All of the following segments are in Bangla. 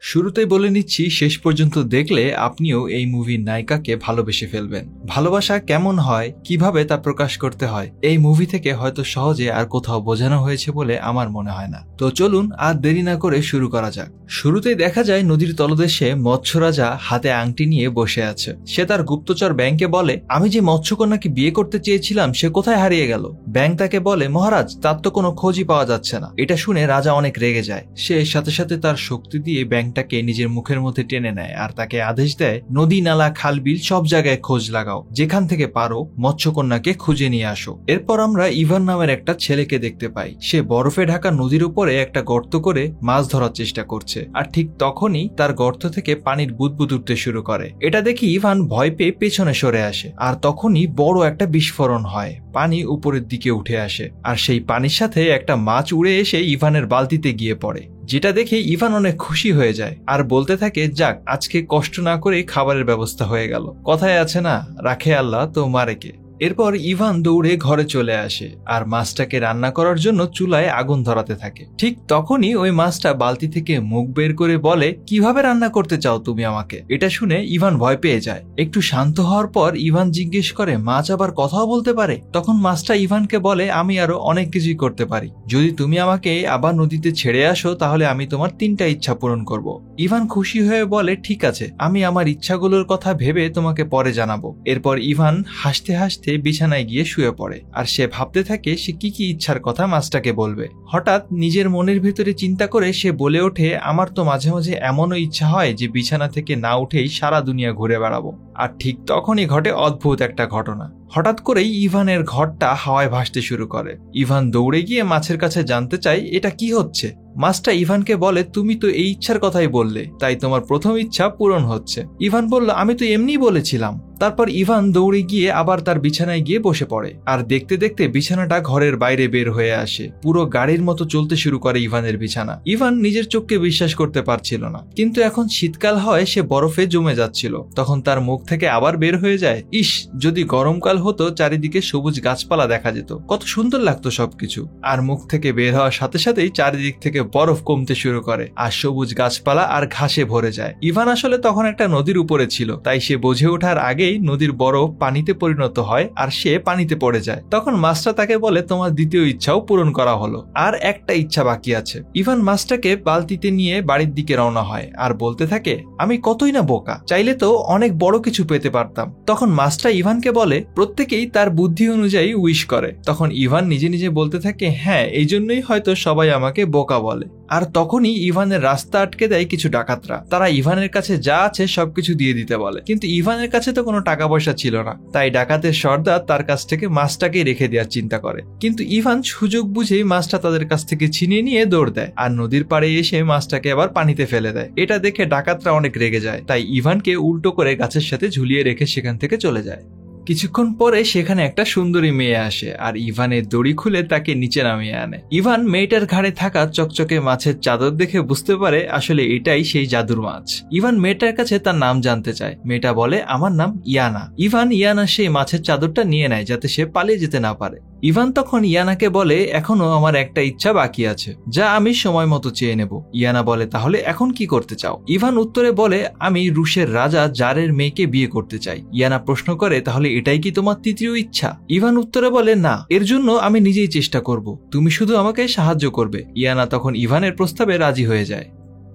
শুরুতেই বলে নিচ্ছি, শেষ পর্যন্ত দেখলে আপনিও এই মুভির নায়িকাকে ভালোবেসে ফেলবেন। ভালোবাসা কেমন হয়, কিভাবে তা প্রকাশ করতে হয়, এই মুভি থেকে হয়তো সহজে আর কোথাও বোঝানো হয়েছে বলে আমার মনে হয় না। তো চলুন আর দেরি না করে শুরু করা যাক। শুরুতেই দেখা যায় নদীর তলদেশে মৎস্য রাজা হাতে আংটি নিয়ে বসে আছে। সে তার গুপ্তচর ব্যাংকে বলে, আমি যে মৎস্যকন্যাকে বিয়ে করতে চেয়েছিলাম সে কোথায় হারিয়ে গেল। ব্যাংক তাকে বলে, মহারাজ তার তো কোনো খোঁজই পাওয়া যাচ্ছে না। এটা শুনে রাজা অনেক রেগে যায়। সে সাথে সাথে তার শক্তি দিয়ে ব্যাংকটাকে নিজের মুখের মধ্যে টেনে নেয় আর তাকে আদেশ দেয়, নদী নালা খাল বিল সব জায়গায় খোঁজ লাগাও, যেখান থেকে পারো মৎস্যকন্যাকে খুঁজে নিয়ে আসো। এরপর আমরা ইভান নামের একটা ছেলেকে দেখতে পাই। সে বরফে ঢাকা নদীর উপরে একটা গর্ত করে মাছ ধরার চেষ্টা করছে। আর ঠিক তখনই তার গর্ত থেকে পানির বুদবুদ উঠতে শুরু করে। এটা দেখে ইভান ভয় পেয়ে পেছনে সরে আসে। আর তখনই বড় একটা বিস্ফোরণ হয়, পানি উপরের দিকে উঠে আসে আর সেই পানির সাথে একটা মাছ উড়ে এসে ইভানের বালতিতে গিয়ে পড়ে। যেটা দেখে ইভান অনেক খুশি হয়ে যায় আর বলতে থাকে, যাক, আজকে কষ্ট না করে খাবারের ব্যবস্থা হয়ে গেল। কথায় আছে না, রাখে আল্লাহ তো মারে কে। এরপর ইভান দৌড়ে ঘরে চলে আসে আর মাছটাকে রান্না করার জন্য চুলায় আগুন ধরাতে থাকে। ঠিক তখনই ওই মাছটা বালতি থেকে মুখ বের করে বলে, কিভাবে রান্না করতে চাও তুমি আমাকে? এটা শুনে ইভান ভয় পেয়ে যায়। একটু শান্ত হওয়ার পর ইভান জিজ্ঞেস করে, মাছ আবার কথাও বলতে পারে? তখন মাছটা ইভানকে বলে, আমি আরো অনেক কিছুই করতে পারি। যদি তুমি আমাকে আবার নদীতে ছেড়ে আসো তাহলে আমি তোমার 3টা ইচ্ছা পূরণ করব। ইভান খুশি হয়ে বলে, ঠিক আছে, আমি আমার ইচ্ছাগুলোর কথা ভেবে তোমাকে পরে জানাবো। এরপর ইভান হাসতে হাসতে বিছানায় গিয়ে শুয়ে পড়ে আর সে ভাবতে থাকে সে কি কি ইচ্ছার কথা মাছটাকে বলবে। হঠাৎ নিজের মনের ভিতরে চিন্তা করে সে বলে ওঠে, আমার তো মাঝে মাঝে এমনও ইচ্ছা হয় যে বিছানা থেকে না উঠেই সারা দুনিয়া ঘুরে বেড়াবো। আর ঠিক তখনই ঘটে অদ্ভুত একটা ঘটনা। হঠাৎ করেই ইভানের ঘরটা হাওয়ায় ভাসতে শুরু করে। ইভান দৌড়ে গিয়ে মাছের কাছে জানতে চায় এটা কি হচ্ছে। মাছটা ইভানকে বলে, তুমি তো এই ইচ্ছার কথাই বললে, তাই তোমার প্রথম ইচ্ছা পূরণ হচ্ছে। ইভান বলল, আমি তো এমনিই বলেছিলাম। তারপর ইভান দৌড়ে গিয়ে আবার তার বিছানায় গিয়ে বসে পড়ে আর দেখতে দেখতে বিছানাটা ঘরের বাইরে বের হয়ে আসে। পুরো গাড়ির মতো চলতে শুরু করে ইভানের বিছানা। ইভান নিজের চোখকে বিশ্বাস করতে পারছিল না। কিন্তু এখন শীতকাল হয়, সে বরফে জমে যাচ্ছিল। তখন তার মুখ থেকে আবার বের হয়ে যায়, ইস, যদি গরমকাল হতো, চারিদিকে সবুজ গাছপালা দেখা যেত, কত সুন্দর লাগতো সবকিছু। আর মুখ থেকে বের হওয়ার সাথে সাথেই চারিদিক থেকে বরফ কমতে শুরু করে আর সবুজ গাছপালা আর ঘাসে ভরে যায়। ইভান আসলে তখন একটা নদীর উপরে ছিল, তাই সে বুঝে ওঠার আগেই নদীর বরফ পানিতে পরিণত হয় আর সে পানিতে পড়ে যায়। তখন মাছটা তাকে বলে, তোমার দ্বিতীয় ইচ্ছাও পূরণ করা হলো, আর একটা ইচ্ছা বাকি আছে। ইভান মাছটাকে বালতিতে নিয়ে বাড়ির দিকে রওনা হয় আর বলতে থাকে, আমি কতই না বোকা, চাইলে তো অনেক বড় কিছু পেতে পারতাম। তখন মাছটা ইভানকে বলে, প্রত্যেকেই তার বুদ্ধি অনুযায়ী উইশ করে। তখন ইভান নিজে নিজে বলতে থাকে, হ্যাঁ, এই জন্যই হয়তো সবাই আমাকে বোকা বলে। আর তখনই ইভানের রাস্তা আটকে দেয় কিছু ডাকাতরা। তারা ইভানের কাছে যা আছে সবকিছু দিয়ে দিতে বলে, কিন্তু ইভানের কাছে তো কোনো টাকা পয়সা ছিল না। তাই ডাকাতের সর্দার তার কাছ থেকে মাছটাকে রেখে দেওয়ার চিন্তা করে। কিন্তু ইভান সুযোগ বুঝেই মাছটা তাদের কাছ থেকে ছিনিয়ে নিয়ে দৌড় দেয় আর নদীর পাড়ে এসে মাছটাকে আবার পানিতে ফেলে দেয়। এটা দেখে ডাকাতরা অনেক রেগে যায়, তাই ইভানকে উল্টো করে গাছের সাথে ঝুলিয়ে রেখে সেখান থেকে চলে যায়। কিছুক্ষণ পরে সেখানে একটা সুন্দরী মেয়ে আসে আর ইভানের দড়ি খুলে তাকে নিচে নামিয়ে আনে। ইভান মেয়েটার ঘাড়ে থাকা চকচকে মাছের চাদর দেখে বুঝতে পারে আসলে এটাই সেই জাদুর মাছ। ইভান মেয়েটার কাছে তার নাম জানতে চায়। মেয়েটা বলে, আমার নাম ইয়ানা। ইভান ইয়ানা সেই মাছের চাদরটা নিয়ে নেয় যাতে সে পালিয়ে যেতে না পারে। ইভান তখন ইয়ানাকে বলে, এখনো আমার একটা ইচ্ছা বাকি আছে, যা আমি সময় মতো চেয়ে নেব। ইয়ানা বলে, তাহলে এখন কি করতে চাও? ইভান উত্তরে বলে, আমি রুশের রাজা জারের মেয়েকে বিয়ে করতে চাই। ইয়ানা প্রশ্ন করে, তাহলে এটাই কি তোমার তৃতীয় ইচ্ছা? ইভান উত্তরে বলে, না, এর জন্য আমি নিজেই চেষ্টা করব, তুমি শুধু আমাকে সাহায্য করবে। ইয়ানা তখন ইভানের প্রস্তাবে রাজি হয়ে যায়।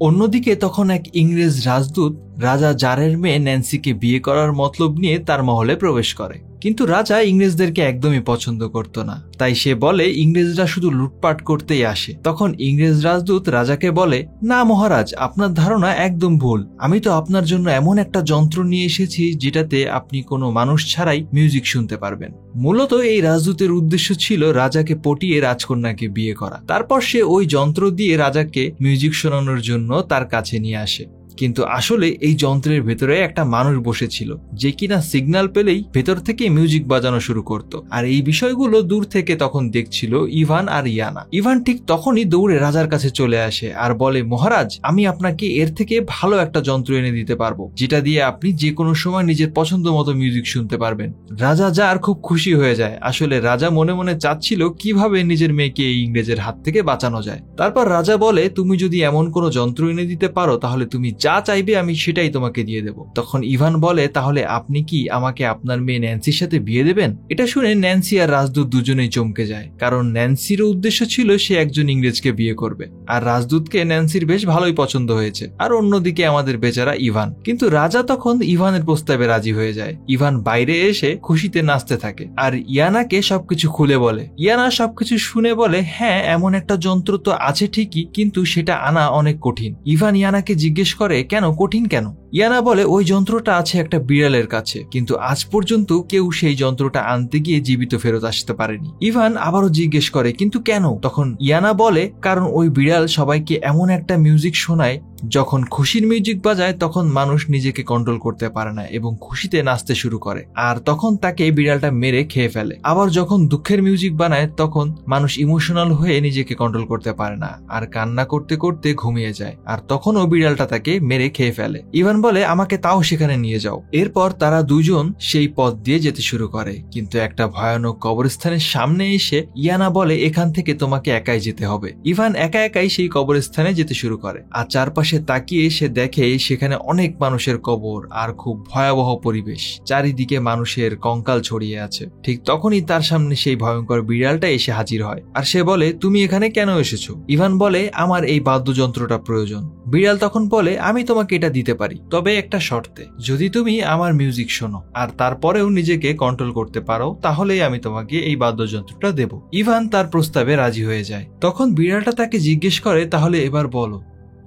অন্যদিকে তখন এক ইংরেজ রাজদূত রাজা জারের মেয়ে ন্যান্সিকে বিয়ে করার মতলব নিয়ে তার মহলে প্রবেশ করে। কিন্তু রাজা ইংরেজদেরকে একদমই পছন্দ করত না, তাই সে বলে ইংরেজরা শুধু লুটপাট করতেই আসে। তখন ইংরেজ রাজদূত রাজাকে বলে, না মহারাজ, আপনার ধারণা একদম ভুল। আমি তো আপনার জন্য এমন একটা যন্ত্র নিয়ে এসেছি যেটাতে আপনি কোনো মানুষ ছাড়াই মিউজিক শুনতে পারবেন। মূলত এই রাজদূতের উদ্দেশ্য ছিল রাজাকে পটিয়ে রাজকন্যাকে বিয়ে করা। তারপর সে ওই যন্ত্র দিয়ে রাজাকে মিউজিক শোনানোর জন্য তার কাছে নিয়ে আসে। কিন্তু আসলে এই যন্ত্রের ভেতরে একটা মানুষ বসেছিল যে কিনা সিগন্যাল পেলেই ভেতর থেকে মিউজিক বাজানো শুরু করত। আর এই বিষয়গুলো দূর থেকে তখন দেখছিল ইভান আর ইয়ানা। ইভান ঠিক তখনই দৌড়ে রাজার কাছে চলে আসে আর বলে, মহারাজ, আমি আপনাকে এর থেকে ভালো একটা যন্ত্র এনে দিতে পারবো, যেটা দিয়ে আপনি যে কোনো সময় নিজের পছন্দ মতো মিউজিক শুনতে পারবেন। রাজা আর খুব খুশি হয়ে যায়। আসলে রাজা মনে মনে চাচ্ছিল কিভাবে নিজের মেয়েকে এই ইংরেজের হাত থেকে বাঁচানো যায়। তারপর রাজা বলে, তুমি যদি এমন কোনো যন্ত্র এনে দিতে পারো তাহলে তুমি যা চাইবে আমি সেটাই তোমাকে দিয়ে দেবো। তখন ইভান বলে, তাহলে আপনি কি আমাকে আপনার মেয়ে ন্যান্সির সাথে বিয়ে দেবেন? এটা শুনে ন্যান্সি আর রাজদূত দুজনেই চমকে যায়, কারণ ন্যান্সিরও উদ্দেশ্য ছিল সে একজন ইংরেজকে বিয়ে করবে, আর রাজদূতকে ন্যান্সির বেশ ভালোই পছন্দ হয়েছে। আর অন্যদিকে আমাদের বেচারা ইভান। কিন্তু রাজা তখন ইভানের প্রস্তাবে রাজি হয়ে যায়। ইভান বাইরে এসে খুশিতে নাচতে থাকে আর ইয়ানাকে সবকিছু খুলে বলে। ইয়ানা সবকিছু শুনে বলে, হ্যাঁ, এমন একটা যন্ত্র তো আছে ঠিকই, কিন্তু সেটা আনা অনেক কঠিন। ইভান ইয়ানাকে জিজ্ঞেস করে, কেন কঠিন কেন? ইয়ানা বলে, ওই যন্ত্রটা আছে একটা বিড়ালের কাছে, কিন্তু আজ পর্যন্ত কেউ সেই যন্ত্রটা আনতে গিয়ে জীবিত ফেরত আসতে পারেনি। ইভান আবারও জিজ্ঞেস করে, কিন্তু কেন? তখন ইয়ানা বলে, কারণ ওই বিড়াল সবাইকে এমন একটা মিউজিক শোনায়, যখন খুশির মিউজিক বাজায় তখন মানুষ নিজেকে কন্ট্রোল করতে পারে না এবং খুশিতে নাচতে শুরু করে, আর তখন তাকে বিড়ালটা মেরে খেয়ে ফেলে। আবার যখন দুঃখের মিউজিক বানায় তখন মানুষ ইমোশনাল হয়ে নিজেকে কন্ট্রোল করতে পারে না আর কান্না করতে করতে ঘুমিয়ে যায়, আর তখনও বিড়ালটা তাকে মেরে খেয়ে ফেলে। ইভান বলে, আমাকে তাও সেখানে নিয়ে যাও। এরপর তারা দুজন সেই পথ দিয়ে যেতে শুরু করে, কিন্তু একটা ভয়ানক কবরস্থানের সামনে এসে ইয়ানা বলে, এখান থেকে তোমাকে একাই যেতে হবে। ইভান একা একাই সেই কবরস্থানে যেতে শুরু করে, আর চারপাশে তাকিয়ে সে দেখে সেখানে অনেক মানুষের কবর আর খুব ভয়াবহ পরিবেশ, চারিদিকে মানুষের কঙ্কাল ছড়িয়ে আছে। ঠিক তখনই তার সামনে সেই ভয়ঙ্কর বিড়ালটা এসে হাজির হয়, আর সে বলে, তুমি এখানে কেন এসেছো? ইভান বলে, আমার এই বাদ্যযন্ত্রটা প্রয়োজন। বিড়াল তখন বলে, আমি তোমাকে এটা দিতে পারি, তবে একটা শর্তে, যদি তুমি আমার মিউজিক শোনো আর তারপরেও নিজেকে কন্ট্রোল করতে পারো তাহলেই আমি তোমাকে এই বাদ্যযন্ত্রটা দেব। ইভান তার প্রস্তাবে রাজি হয়ে যায়। তখন বিড়ালটা তাকে জিজ্ঞেস করে, তাহলে এবার বলো,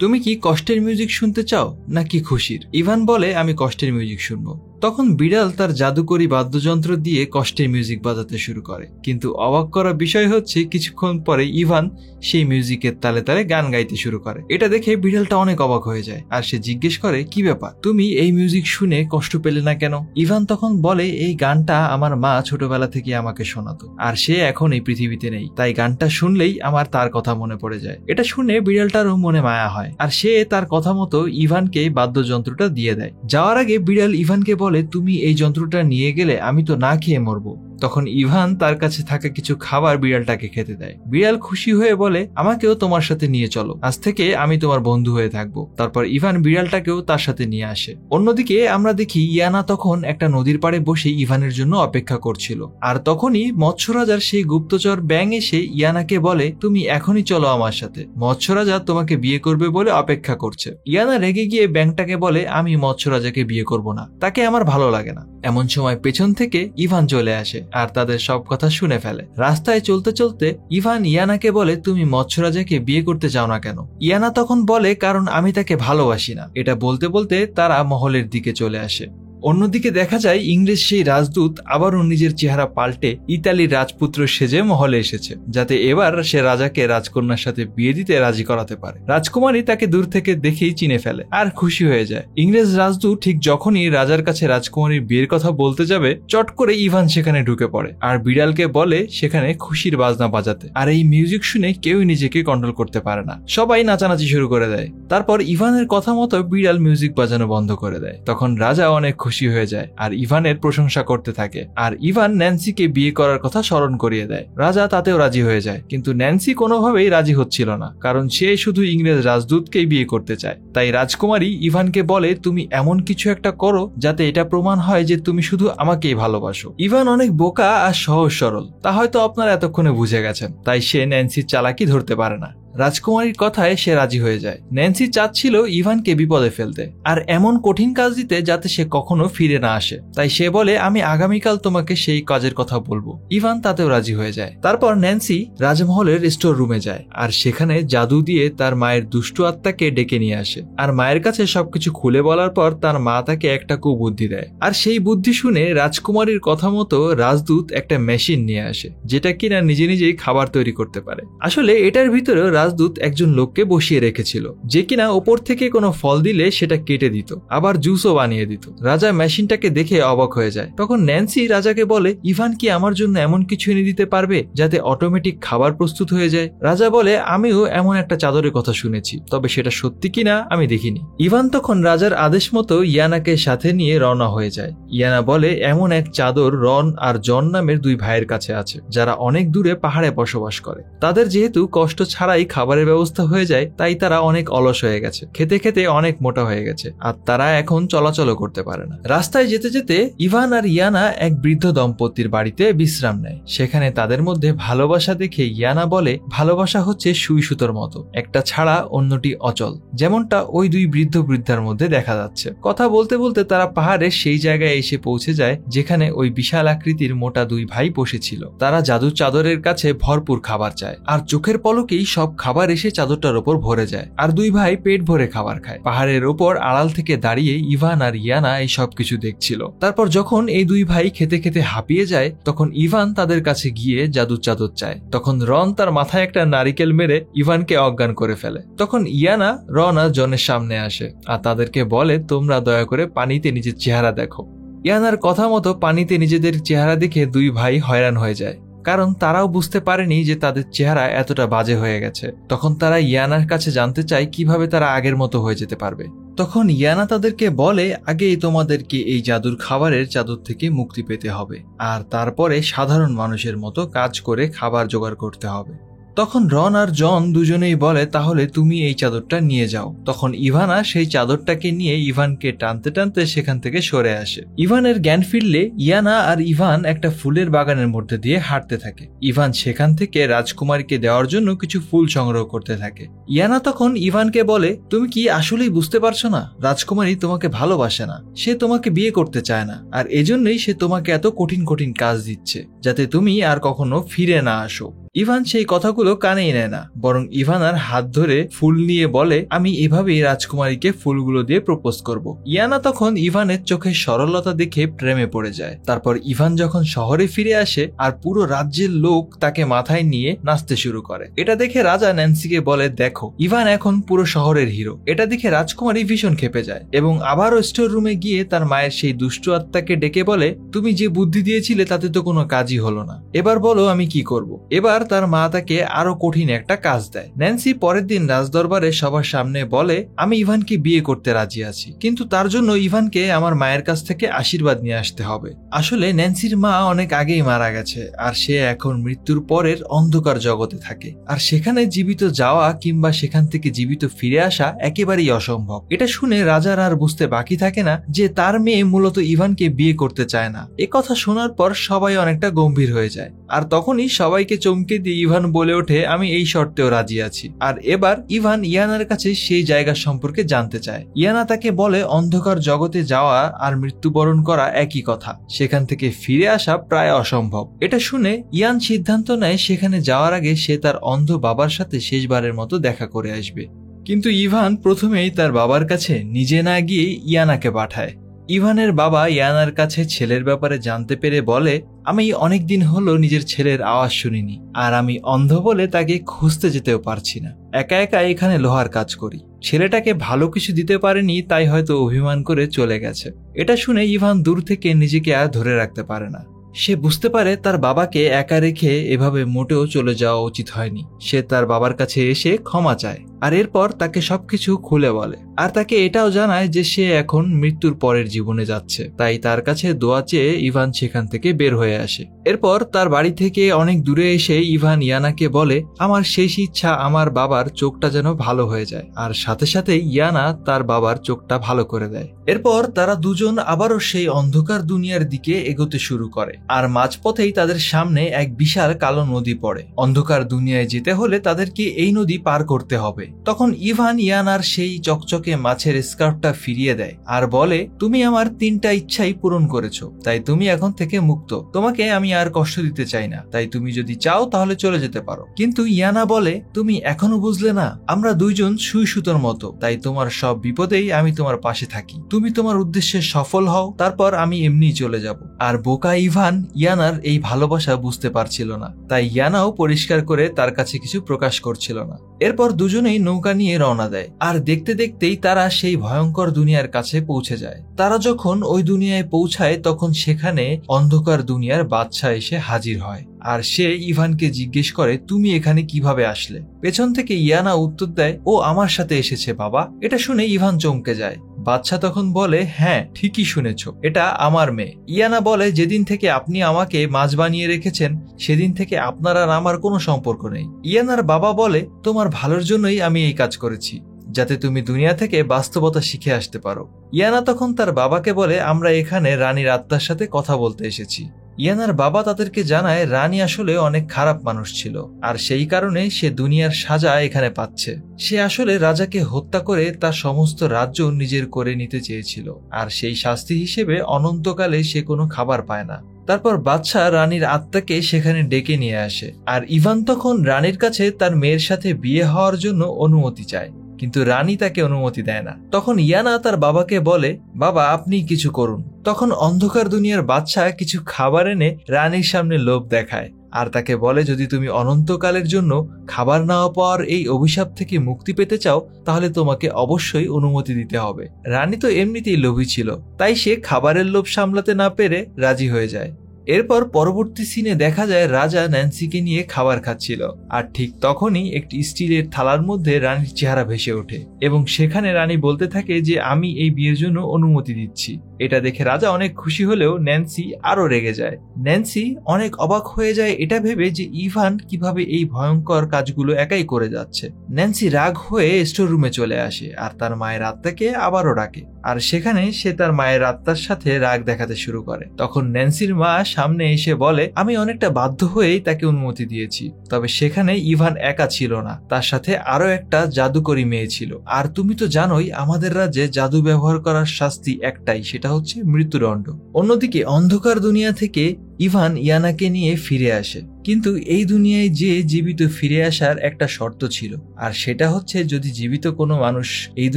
তুমি কি কষ্টের মিউজিক শুনতে চাও নাকি খুশির? ইভান বলে, আমি কষ্টের মিউজিক শুনবো। তখন বিড়াল তার জাদুকরি বাদ্যযন্ত্র দিয়ে কষ্টের মিউজিক বাজাতে শুরু করে, কিন্তু অবাক করা বিষয় হচ্ছে কিছুক্ষণ পরে ইভান সেই মিউজিকের তালে তালে গান গাইতে শুরু করে। এটা দেখে বিড়ালটা অনেক অবাক হয়ে যায় আর সে জিজ্ঞেস করে, কি ব্যাপার, তুমি এই মিউজিক শুনে কষ্ট পেলে না কেন? ইভান তখন বলে, এই গানটা আমার মা ছোটবেলা থেকে আমাকে শোনাতো, আর সে এখন এই পৃথিবীতে নেই, তাই গানটা শুনলেই আমার তার কথা মনে পড়ে যায়। এটা শুনে বিড়ালটারও মনে মায়া হয় আর সে তার কথা মতো ইভানকে বাদ্যযন্ত্রটা দিয়ে দেয়। যাওয়ার আগে বিড়াল ইভানকে বলে, তুমি এই যন্ত্রটা নিয়ে গেলে আমি তো না খেয়ে মরবো। তখন ইভান তার কাছে থাকা কিছু খাবার বিড়ালটাকে খেতে দেয়। বিড়াল খুশি হয়ে বলে, আমাকেও তোমার সাথে নিয়ে চলো, আজ থেকে আমি তোমার বন্ধু হয়ে থাকবো। তারপর ইভান বিড়ালটাকেও তার সাথে নিয়ে আসে। অন্যদিকে আমরা দেখি ইয়ানা তখন একটা নদীর পাড়ে বসে ইভানের জন্য অপেক্ষা করছিল, আর তখনই মৎস্যরাজার সেই গুপ্তচর ব্যাঙ এসে ইয়ানাকে বলে, তুমি এখনই চলো আমার সাথে, মৎস্যরাজা তোমাকে বিয়ে করবে বলে অপেক্ষা করছে। ইয়ানা রেগে গিয়ে ব্যাঙটাকে বলে, আমি মৎস্যরাজাকে বিয়ে করব না, তাকে আমার ভালো লাগে না। এমন সময় পেছন থেকে ইভান চলে আসে আর তাদের সব কথা শুনে ফেলে। রাস্তায় চলতে চলতে ইভান ইয়ানাকে বলে, তুমি মৎস্যরাজাকে বিয়ে করতে চাও না কেন? ইয়ানা তখন বলে, কারণ আমি তাকে ভালোবাসি না। এটা বলতে বলতে তারা মহলের দিকে চলে আসে। অন্যদিকে দেখা যায় ইংরেজ সেই রাজদূত আবারও নিজের চেহারা পাল্টে ইতালির রাজপুত্র সেজে মহলে এসেছে, যাতে এবার সে রাজাকে রাজকন্যার সাথে বিয়ে দিতে রাজি করাতে পারে। রাজকুমারী তাকে দূর থেকে দেখেই চিনে ফেলে আর খুশি হয়ে যায়। ইংরেজ রাজদূত ঠিক যখনই রাজার কাছে রাজকুমারীর বিয়ের কথা বলতে যাবে, চট করে ইভান সেখানে ঢুকে পড়ে আর বিড়ালকে বলে সেখানে খুশির বাজনা বাজাতে। আর এই মিউজিক শুনে কেউই নিজেকে কন্ট্রোল করতে পারে না, সবাই নাচানাচি শুরু করে দেয়। তারপর ইভানের কথা মতো বিড়াল মিউজিক বাজানো বন্ধ করে দেয়। তখন রাজা অনেক খুশি হয়ে যায় আর ইভানের প্রশংসা করতে থাকে, আর ইভান ন্যান্সিকে বিয়ে করার কথা স্মরণ করিয়ে দেয়। রাজা তাতেও রাজি হয়ে যায়, কিন্তু ন্যান্সি কোনোভাবেই রাজি হচ্ছিল না, কারণ সে শুধু ইংরেজ রাজদূতকেই বিয়ে করতে চায়। তাই রাজকুমারী ইভানকে বলে, তুমি এমন কিছু একটা করো যাতে এটা প্রমাণ হয় যে তুমি শুধু আমাকেই ভালোবাসো। ইভান অনেক বোকা আর সহজ সরল, তা হয়তো আপনারা এতক্ষণে বুঝে গেছেন, তাই সে ন্যান্সির চালাকি ধরতে পারে না। রাজকুমারীর কথায় সে রাজি হয়ে যায়। ন্যান্সি চাচ্ছিল ইভানকে বিপদে ফেলতে আর এমন কঠিন কাজ দিতে যাতে সে কখনো ফিরে না আসে, তাই সে বলে, আমি আগামীকাল তোমাকে সেই কাজের কথা বলবো। ইভান তাতেও রাজি হয়ে যায়। তারপর ন্যান্সি রাজমহলের স্টোর রুমে যায় আর সেখানে জাদু দিয়ে তার মায়ের দুষ্টু আত্মাকে ডেকে নিয়ে আসে, আর মায়ের কাছে সবকিছু খুলে বলার পর তার মা তাকে একটা কুবুদ্ধি দেয়। আর সেই বুদ্ধি শুনে রাজকুমারীর কথা মতো রাজদূত একটা মেশিন নিয়ে আসে, যেটা কিনা নিজে নিজেই খাবার তৈরি করতে পারে। আসলে এটার ভিতরেও রাজদূত একজন লোককে বসিয়ে রেখেছিল, যে কিনা ওপর থেকে কোনো ফল দিলে সেটা কেটে দিত, আবার জুসও বানিয়ে দিত। রাজা মেশিনটাকে দেখে অবাক হয়ে যায়। তখন ন্যান্সি রাজাকে বলে, ইভান কি আমার জন্য এমন কিছু এনে দিতে পারবে যাতে অটোমেটিক খাবার প্রস্তুত হয়ে যায়? রাজা বলে, আমিও এমন একটা চাদরের কথা শুনেছি, তবে সেটা সত্যি কিনা আমি দেখিনি। ইভান তখন রাজার আদেশ মতো ইয়ানাকে সাথে নিয়ে রওনা হয়ে যায়। ইয়ানা বলে, এমন এক চাদর রন আর জন নামের দুই ভাইয়ের কাছে আছে, যারা অনেক দূরে পাহাড়ে বসবাস করে। তাদের যেহেতু কষ্ট ছাড়াই খাবারের ব্যবস্থা হয়ে যায়, তাই তারা অনেক অলস হয়ে গেছে, খেতে খেতে অনেক মোটা হয়ে গেছে, আর তারা এখন চলাচলও করতে পারে না। রাস্তায় যেতে যেতে ইভান আর ইয়ানা এক বৃদ্ধ দম্পতির বাড়িতে বিশ্রাম নেয়। সেখানে তাদের মধ্যে ভালোবাসা দেখে ইয়ানা বলে, ভালোবাসা হচ্ছে সুই সুতোর মতো, একটা ছাড়া অন্যটি অচল, যেমনটা ওই দুই বৃদ্ধ বৃদ্ধার মধ্যে দেখা যাচ্ছে। কথা বলতে বলতে তারা পাহাড়ের সেই জায়গায় এসে পৌঁছে যায় যেখানে ওই বিশাল আকৃতির মোটা দুই ভাই বসেছিল। তারা জাদুর চাদরের কাছে ভরপুর খাবার চায়, আর চোখের পলকেই সব খাবার এসে চাদরটার ওপর ভরে যায়, আর দুই ভাই পেট ভরে খাবার খায়। পাহাড়ের ওপর আড়াল থেকে দাঁড়িয়ে ইভান আর ইয়ানা এই সব কিছু দেখছিল। তারপর যখন এই দুই ভাই খেতে খেতে হাঁপিয়ে যায়, তখন ইভান তাদের কাছে গিয়ে জাদুর চাদর চায়। তখন রন তার মাথায় একটা নারিকেল মেরে ইভানকে অজ্ঞান করে ফেলে। তখন ইয়ানা রন আর জনের সামনে আসে আর তাদেরকে বলে, তোমরা দয়া করে পানিতে নিজের চেহারা দেখো। ইয়ানার কথা মতো পানিতে নিজেদের চেহারা দেখে দুই ভাই হয়রান হয়ে যায়, কারণ তারাও বুঝতে পারেনি যে তাদের চেহারা এতটা বাজে হয়ে গেছে। তখন তারা ইয়ানার কাছে জানতে চায় কিভাবে তারা আগের মতো হয়ে যেতে পারবে। তখন ইয়ানা তাদেরকে বলে, আগেই তোমাদেরকে এই জাদুর খাবারের চাদর থেকে মুক্তি পেতে হবে, আর তারপরে সাধারণ মানুষের মতো কাজ করে খাবার জোগাড় করতে হবে। তখন রন আর জন দুজনেই বলে, তাহলে তুমি এই চাদরটা নিয়ে যাও। তখন ইভানা সেই চাদরটাকে নিয়ে ইভানকে টানতে টানতে সেখান থেকে সরে আসে। ইভানের জ্ঞান ফিরলে ইয়ানা আর ইভান একটা ফুলের বাগানের মধ্যে দিয়ে হাঁটতে থাকে। ইভান সেখান থেকে রাজকুমারীকে দেওয়ার জন্য কিছু ফুল সংগ্রহ করতে থাকে। ইয়ানা তখন ইভানকে বলে, তুমি কি আসলেই বুঝতে পারছো না? রাজকুমারী তোমাকে ভালোবাসে না, সে তোমাকে বিয়ে করতে চায় না, আর এজন্যই সে তোমাকে এত কঠিন কঠিন কাজ দিচ্ছে, যাতে তুমি আর কখনো ফিরে না আসো। ইভান সেই কথাগুলো কানেই নেয় না, বরং ইভানার হাত ধরে ফুল নিয়ে বলে, আমি এভাবেই রাজকুমারীকে ফুলগুলো দিয়ে প্রপোজ করব। ইয়ানা তখন ইভানের চোখের সরলতা দেখে প্রেমে পড়ে যায়। তারপর ইভান যখন শহরে ফিরে আসে আর পুরো রাজ্যের লোক তাকে মাথায় নিয়ে নাচতে শুরু করে। এটা দেখে রাজা ন্যান্সিকে বলে, দেখো ইভান এখন পুরো শহরের হিরো। এটা দেখে রাজকুমারী ভীষণ ক্ষেপে যায় এবং আবারও স্টোর রুমে গিয়ে তার মায়ের সেই দুষ্ট আত্মাকে ডেকে বলে, তুমি যে বুদ্ধি দিয়েছিলে তাতে তো কোনো কাজই হলো না, এবার বলো আমি কি করব। এবার তার মা তাকে আরো কঠিন একটা কাজ দেয়। ন্যান্সি পরের দিন রাজদরবারে সবার সামনে বলে, আমি ইভানকে বিয়ে করতে রাজি আছি, কিন্তু তার জন্য ইভানকে আমার মায়ের কাছ থেকে আশীর্বাদ নিয়ে আসতে হবে। আসলে ন্যান্সির মা অনেক আগেই মারা গেছে, আর সে এখন মৃত্যুর পরের অন্ধকার জগতে থাকে, আর সেখানে জীবিত যাওয়া কিংবা সেখান থেকে জীবিত ফিরে আসা একেবারেই অসম্ভব। এটা শুনে রাজার আর বুঝতে বাকি থাকে না যে তার মেয়ে মূলত ইভানকে বিয়ে করতে চায় না। এ কথা শোনার পর সবাই অনেকটা গম্ভীর হয়ে যায়, আর তখনই সবাইকে চমকে দিয়ে ইভান বলে ওঠে, আমি এই শর্তেও রাজি আছি। আর এবার ইভান ইয়ানার কাছে সেই জায়গা সম্পর্কে জানতে চায়। ইয়ানা তাকে বলে, অন্ধকার জগতে যাওয়া আর মৃত্যুবরণ করা একই কথা, সেখান থেকে ফিরে আসা প্রায় অসম্ভব। এটা শুনে ইয়ান সিদ্ধান্ত নেয় সেখানে যাওয়ার আগে সে তার অন্ধ বাবার সাথে শেষবারের মতো দেখা করে আসবে। কিন্তু ইভান প্রথমেই তার বাবার কাছে নিজে না গিয়ে ইয়ানাকে পাঠায়। ইভানের বাবা ইয়ানার কাছে ছেলের ব্যাপারে জানতে পেরে বলে, আমি অনেকদিন হলো নিজের ছেলের আওয়াজ শুনিনি, আর আমি অন্ধ বলে তাকে খুঁজতে যেতেও পারছি না। একা একা এখানে লোহার কাজ করি। ছেলেটাকে ভালো কিছু দিতে পারেনি, তাই হয়তো অভিমান করে চলে গেছে। এটা শুনে ইভান দূর থেকে নিজেকে আর ধরে রাখতে পারে না। সে বুঝতে পারে তার বাবাকে একা রেখে এভাবে মোটেও চলে যাওয়া উচিত হয়নি। সে তার বাবার কাছে এসে ক্ষমা চায়, আর এরপর তাকে সবকিছু খুলে বলে, আর তাকে এটাও জানায় যে সে এখন মৃত্যুর পরের জীবনে যাচ্ছে, তাই তার কাছে দোয়া চেয়ে ইভান সেখান থেকে বের হয়ে আসে। এরপর তার বাড়ি থেকে অনেক দূরে এসে ইভান ইয়ানাকে বলে, আমার শেষ ইচ্ছা আমার বাবার চোখটা যেন ভালো হয়ে যায়, আর সাথে সাথে ইয়ানা তার বাবার চোখটা ভালো করে দেয়। এরপর তারা দুজন আবারও সেই অন্ধকার দুনিয়ার দিকে এগোতে শুরু করে, আর মাঝপথেই তাদের সামনে এক বিশাল কালো নদী পড়ে। অন্ধকার দুনিয়ায় যেতে হলে তাদেরকে এই নদী পার করতে হবে। তখন ইভান ইয়ানার সেই চকচকে মাছের স্কার্ফটা ফিরিয়ে দেয় আর বলে, তুমি আমার 3টা ইচ্ছাই পূরণ করেছো, তাই তুমি এখন থেকে মুক্ত। তোমাকে আমি আর কষ্ট দিতে চাই না, তাই তুমি যদি চাও তাহলে চলে যেতে পারো। কিন্তু ইয়ানা বলে, তুমি এখনো বুঝলে না, আমরা দুইজন সুই সুতোর মতো, তাই তোমার সব বিপদেই আমি তোমার পাশে থাকি। তুমি তোমার উদ্দেশ্যে সফল হও, তারপর আমি এমনিই চলে যাব। আর বোকা ইভান ইয়ানার এই ভালোবাসা বুঝতে পারছিল না, তাই ইয়ানাও পরিষ্কার করে তার কাছে কিছু প্রকাশ করছিল না। এরপর দুজনেই নৌকা নিয়ে রওনা দেয়, আর দেখতে দেখতেই তারা সেই ভয়ঙ্কর দুনিয়ার কাছে পৌঁছে যায়। তারা যখন ওই দুনিয়ায় পৌঁছায় তখন সেখানে অন্ধকার দুনিয়ার বাদশা এসে হাজির হয়, আর সে ইভানকে জিজ্ঞেস করে তুমি এখানে কিভাবে আসলে। পেছন থেকে ইয়ানা উত্তর দেয়, ও আমার সাথে এসেছে বাবা। এটা শুনে ইভান চমকে যায়। বাদশা তখন বলে, হ্যাঁ ঠিকই শুনেছ, এটা আমার মেয়ে। ইয়ানা বলে, যেদিন থেকে আপনি আমাকে মাছ বানিয়ে রেখেছেন সেদিন থেকে আপনার আর আমার কোনো সম্পর্ক নেই। ইয়ানার বাবা বলে, তোমার ভালোর জন্যই আমি এই কাজ করেছি, যাতে তুমি দুনিয়া থেকে বাস্তবতা শিখে আসতে পারো। ইয়ানা তখন তার বাবাকে বলে, আমরা এখানে রানীর আত্মার সাথে কথা বলতে এসেছি। ইয়ানার বাবা তাদেরকে জানায় রানী আসলে অনেক খারাপ মানুষ ছিল, আর সেই কারণে সে দুনিয়ার সাজা এখানে পাচ্ছে। সে আসলে রাজাকে হত্যা করে তার সমস্ত রাজ্য নিজের করে নিতে চেয়েছিল, আর সেই শাস্তি হিসেবে অনন্তকালে সে কোনো খাবার পায় না। তারপর বাদশা রানীর আত্মাকে সেখানে ডেকে নিয়ে আসে, আর ইভান তখন রানীর কাছে তার মেয়ের সাথে বিয়ে হওয়ার জন্য অনুমতি চায়, কিন্তু রানী তাকে অনুমতি দেয় না। তখন ইয়ানা তার বাবাকে বলে, বাবা আপনি কিছু করুন। তখন অন্ধকার দুনিয়ার বাদশা কিছু খাবার এনে রানীর সামনে লোভ দেখায়, আর তাকে বলে, যদি তুমি অনন্তকালের জন্য খাবার না পাওয়ার এই অভিশাপ থেকে মুক্তি পেতে চাও তাহলে তোমাকে অবশ্যই অনুমতি দিতে হবে। রানী তো এমনিতেই লোভী ছিল, তাই সে খাবারের লোভ সামলাতে না পেরে রাজি হয়ে যায়। এরপর পরবর্তী সিনে দেখা যায় রাজা ন্যান্সিকে নিয়ে খাবার খাচ্ছিল, আর ঠিক তখনই একটি স্টিলের থালার মধ্যে রানীর চেহারা ভেসে ওঠে, এবং সেখানে রানী বলতে থাকে যে আমি এই বিয়ের জন্য অনুমতি দিচ্ছি। এটা দেখে রাজা অনেক খুশি হলেও ন্যান্সি আরো রেগে যায়। ন্যান্সি অনেক অবাক হয়ে যায় এটা ভেবে যে ইভান কিভাবে এই ভয়ঙ্কর কাজগুলো একাই করে যাচ্ছে। ন্যান্সি রাগ হয়ে স্টোর রুমে চলে আসে, আর তার মায়ের আত্মাকে আবারও ডাকে, আর সেখানে সে তার মায়ের আত্মার সাথে রাগ দেখাতে শুরু করে। তখন ন্যান্সির মা সামনে এসে বলে, আমি অনেকটা বাধ্য হয়েই তাকে অনুমতি দিয়েছি, তবে সেখানে ইভান একা ছিল না, তার সাথে আরো একটা জাদুকরী মেয়ে ছিল, আর তুমি তো জানোই আমাদের রাজ্যে জাদু ব্যবহার করার শাস্তি একটাই, সেটা হচ্ছে মৃত্যুদণ্ড। অন্যদিকে অন্ধকার দুনিয়া থেকে ইভান ইয়ানাকে নিয়ে ফিরে আসে, কিন্তু এই দুনিয়ায় যে জীবিত ফিরে আসার একটা শর্ত ছিল, আর সেটা হচ্ছে যদি জীবিত কোনো মানুষ এই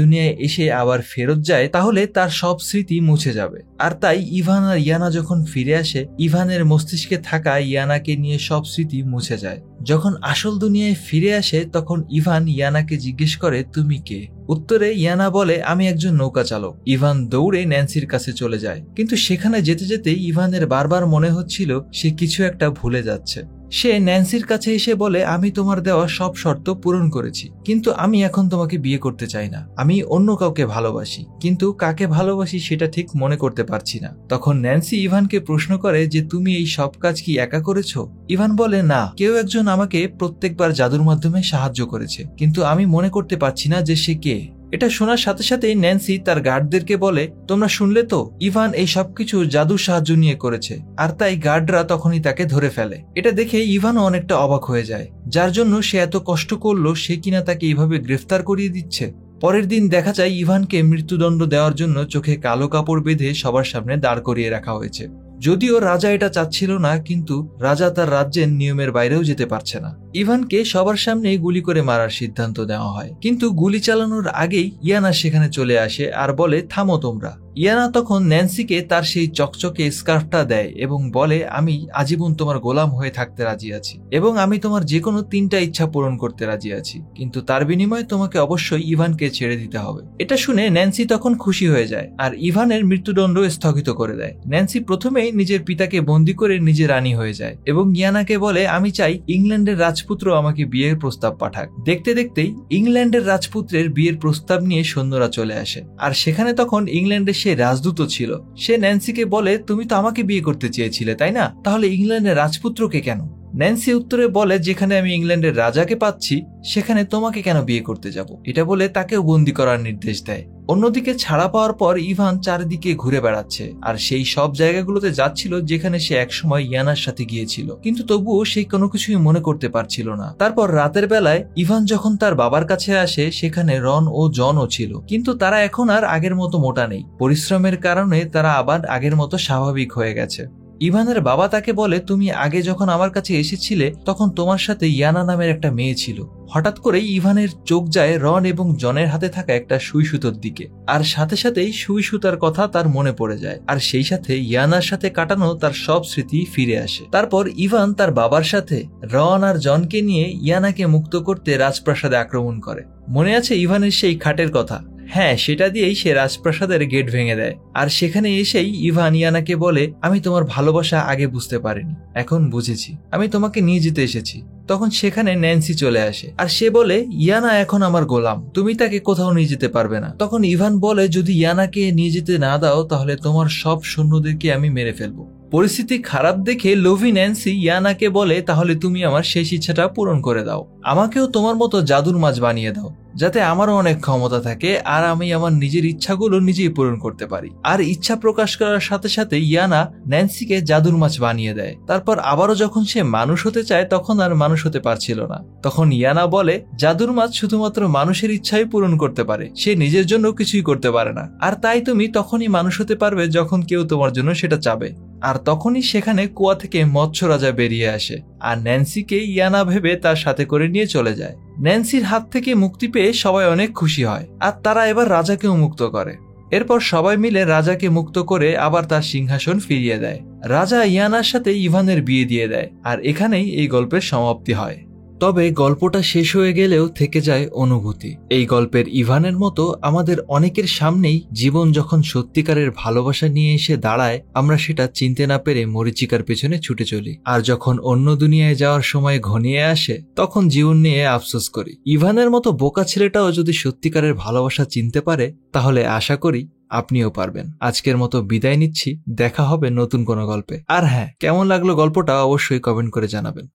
দুনিয়ায় এসে আবার ফেরত যায় তাহলে তার সব স্মৃতি মুছে যাবে। আর তাই ইভান আর ইয়ানা যখন ফিরে আসে, ইভানের মস্তিষ্কে থাকা ইয়ানাকে নিয়ে সব স্মৃতি মুছে যায়। যখন আসল দুনিয়ায় ফিরে আসে তখন ইভান ইয়ানাকে জিজ্ঞেস করে, তুমি কে? উত্তরে ইয়ানা বলে, আমি একজন নৌকা চালক। ইভান দৌড়ে ন্যান্সির কাছে চলে যায়, কিন্তু সেখানে যেতে যেতে ইভানের বারবার মনে হচ্ছিল সে কিছু একটা ভুলে যাচ্ছে। সে ন্যান্সির কাছে এসে বলে, আমি তোমার দেওয়া সব শর্ত পূরণ করেছি, কিন্তু আমি এখন তোমাকে বিয়ে করতে চাই না। আমি অন্য কাউকে ভালোবাসি, কিন্তু কাকে ভালোবাসি সেটা ঠিক মনে করতে পারছি না। তখন ন্যান্সি ইভানকে প্রশ্ন করে যে তুমি এই সব কাজ কি একা করেছো? ইভান বলে, না, কেউ একজন আমাকে প্রত্যেকবার জাদুর মাধ্যমে সাহায্য করেছে, কিন্তু আমি মনে করতে পারছি না যে সে কে। এটা শোনার সাথে সাথেই ন্যান্সি তার গার্ডদেরকে বলে, তোমরা শুনলে তো, ইভান এই সবকিছু জাদুর সাহায্য নিয়ে করেছে। আর তাই গার্ডরা তখনই তাকে ধরে ফেলে। এটা দেখে ইভানও অনেকটা অবাক হয়ে যায়, যার জন্য সে এত কষ্ট করলো সে কিনা তাকে এইভাবে গ্রেফতার করিয়ে দিচ্ছে। পরের দিন দেখা যায় ইভানকে মৃত্যুদণ্ড দেওয়ার জন্য চোখে কালো কাপড় বেঁধে সবার সামনে দাঁড় করিয়ে রাখা হয়েছে। যদিও রাজা এটা চাচ্ছিল না, কিন্তু রাজা তার রাজ্যের নিয়মের বাইরেও যেতে পারছে না। ইভানকে সবার সামনে গুলি করে মারার সিদ্ধান্ত নেওয়া হয়, কিন্তু গুলি চালানোর আগেই ইয়ানা সেখানে চলে আসে আর বলে, থামো তোমরা। ইয়ানা তখন ন্যান্সিকে তার সেই চকচকে স্কার্ফটা দেয় এবং বলে, আমি আজীবন তোমার গোলাম হয়ে থাকতে রাজি আছি, এবং আমি তোমার যে কোনো 3টা ইচ্ছা পূরণ করতে রাজি আছি, কিন্তু তার বিনিময়ে তোমাকে অবশ্যই ইভানকে ছেড়ে দিতে হবে। এটা শুনে ন্যান্সি তখন খুশি হয়ে যায়, আর ইভানের মৃত্যুদণ্ড স্থগিত করে দেয়। ন্যান্সি প্রথমেই নিজের পিতাকে বন্দী করে নিজে রানী হয়ে যায়, এবং ইয়ানাকে বলে, আমি চাই ইংল্যান্ডের রাজপুত্র আমাকে বিয়ের প্রস্তাব পাঠাক। দেখতে দেখতেই ইংল্যান্ডের রাজপুত্রের বিয়ের প্রস্তাব নিয়ে সৈন্যরা চলে আসে, আর সেখানে তখন ইংল্যান্ডের সে রাজদূত ছিল। সে ন্যান্সিকে বলে, তুমি তো আমাকে বিয়ে করতে চেয়েছিলে তাই না, তাহলে ইংল্যান্ডের রাজপুত্রকে কেন? ন্যান্সি উত্তরে বলে, যেখানে আমি ইংল্যান্ডের রাজাকে পাচ্ছি সেখানে তোমাকে কেন বিয়ে করতে যাব। এটা বলে তাকেও বন্দী করার নির্দেশ দেয়। অন্যদিকে ছাড়া পাওয়ার পর ইভান চারিদিকে ঘুরে বেড়াচ্ছে, আর সেই সব জায়গাগুলোতে যাচ্ছিল যেখানে সে একসময় ইয়ানার সাথে গিয়েছিল, কিন্তু তবুও সে কোনো কিছুই মনে করতে পারছিল না। তারপর রাতের বেলায় ইভান যখন তার বাবার কাছে আসে সেখানে রন ও জনও ছিল, কিন্তু তারা এখন আর আগের মতো মোটা নেই। পরিশ্রমের কারণে তারা আবার আগের মতো স্বাভাবিক হয়ে গেছে। ইভানের বাবা তাকে বলে, তুমি আগে যখন আমার কাছে এসেছিলে তখন তোমার সাথে ইয়ানা নামের একটা মেয়ে ছিল। হঠাৎ করেই ইভানের চোখ যায় রন এবং জনের হাতে থাকা একটা সুই সুতোর দিকে, আর সাথে সাথেই সুই সুতার কথা তার মনে পড়ে যায়, আর সেই সাথে ইয়ানার সাথে কাটানো তার সব স্মৃতি ফিরে আসে। তারপর ইভান তার বাবার সাথে রন আর জনকে নিয়ে ইয়ানাকে মুক্ত করতে রাজপ্রাসাদে আক্রমণ করে। মনে আছে ইভানের সেই খাটের কথা? হ্যাঁ, সেটা দিয়েই সে রাজপ্রাসাদের গেট ভেঙে দেয়। আর সেখানে এসেই ইভান ইয়ানাকে বলে, আমি তোমার ভালোবাসা আগে বুঝতে পারিনি, এখন বুঝেছি, আমি তোমাকে নিয়ে যেতে এসেছি। তখন সেখানে ন্যান্সি চলে আসে আর সে বলে, ইয়ানা এখন আমার গোলাম, তুমি তাকে কোথাও নিয়ে যেতে পারবে না। তখন ইভান বলে, যদি ইয়ানাকে নিয়ে যেতে না দাও তাহলে তোমার সব সৈন্যদেরকে আমি মেরে ফেলবো। পরিস্থিতি খারাপ দেখে লোভি ন্যান্সি ইয়ানাকে বলে, তাহলে তুমি আমার শেষ ইচ্ছাটা পূরণ করে দাও, আমাকেও তোমার মতো জাদুর মাছ বানিয়ে দাও, যাতে আমারও অনেক ক্ষমতা থাকে আর আমি আমার নিজের ইচ্ছাগুলো নিজেই পূরণ করতে পারি। আর ইচ্ছা প্রকাশ করার সাথে সাথে ইয়ানা ন্যান্সিকে জাদুর মাছ বানিয়ে দেয়। তারপর আবারও যখন সে মানুষ হতে চায় তখন আর মানুষ হতে পারছিল না। তখন ইয়ানা বলে, জাদুর মাছ শুধুমাত্র মানুষের ইচ্ছাই পূরণ করতে পারে, সে নিজের জন্য কিছুই করতে পারে না। আর তাই তুমি তখনই মানুষ হতে পারবে যখন কেউ তোমার জন্য সেটা চাবে। আর তখনই সেখানে কুয়া থেকে মৎস্য রাজা বেরিয়ে আসে আর ন্যান্সিকে ইয়ানা ভেবে তার সাথে করে নিয়ে চলে যায়। ন্যান্সির হাত থেকে মুক্তি পেয়ে সবাই অনেক খুশি হয় আর তারা এবার রাজাকেও মুক্ত করে। এরপর সবাই মিলে রাজাকে মুক্ত করে আবার তার সিংহাসন ফিরিয়ে দেয়। রাজা ইয়ানার সাথে ইভানের বিয়ে দিয়ে দেয় আর এখানেই এই গল্পের সমাপ্তি হয়। তবে গল্পটা শেষ হয়ে গেলেও থেকে যায় অনুভূতি। এই গল্পের ইভানের মতো আমাদের অনেকের সামনেই জীবন যখন সত্যিকারের ভালোবাসা নিয়ে এসে দাঁড়ায়, আমরা সেটা চিনতে না পেরে মরীচিকার পেছনে ছুটে চলি, আর যখন অন্য দুনিয়ায় যাওয়ার সময় ঘনিয়ে আসে তখন জীবন নিয়ে আফসোস করি। ইভানের মতো বোকা ছেলেটাও যদি সত্যিকারের ভালোবাসা চিনতে পারে তাহলে আশা করি আপনিও পারবেন। আজকের মতো বিদায় নিচ্ছি, দেখা হবে নতুন কোনো গল্পে। আর হ্যাঁ, কেমন লাগলো গল্পটা অবশ্যই কমেন্ট করে জানাবেন।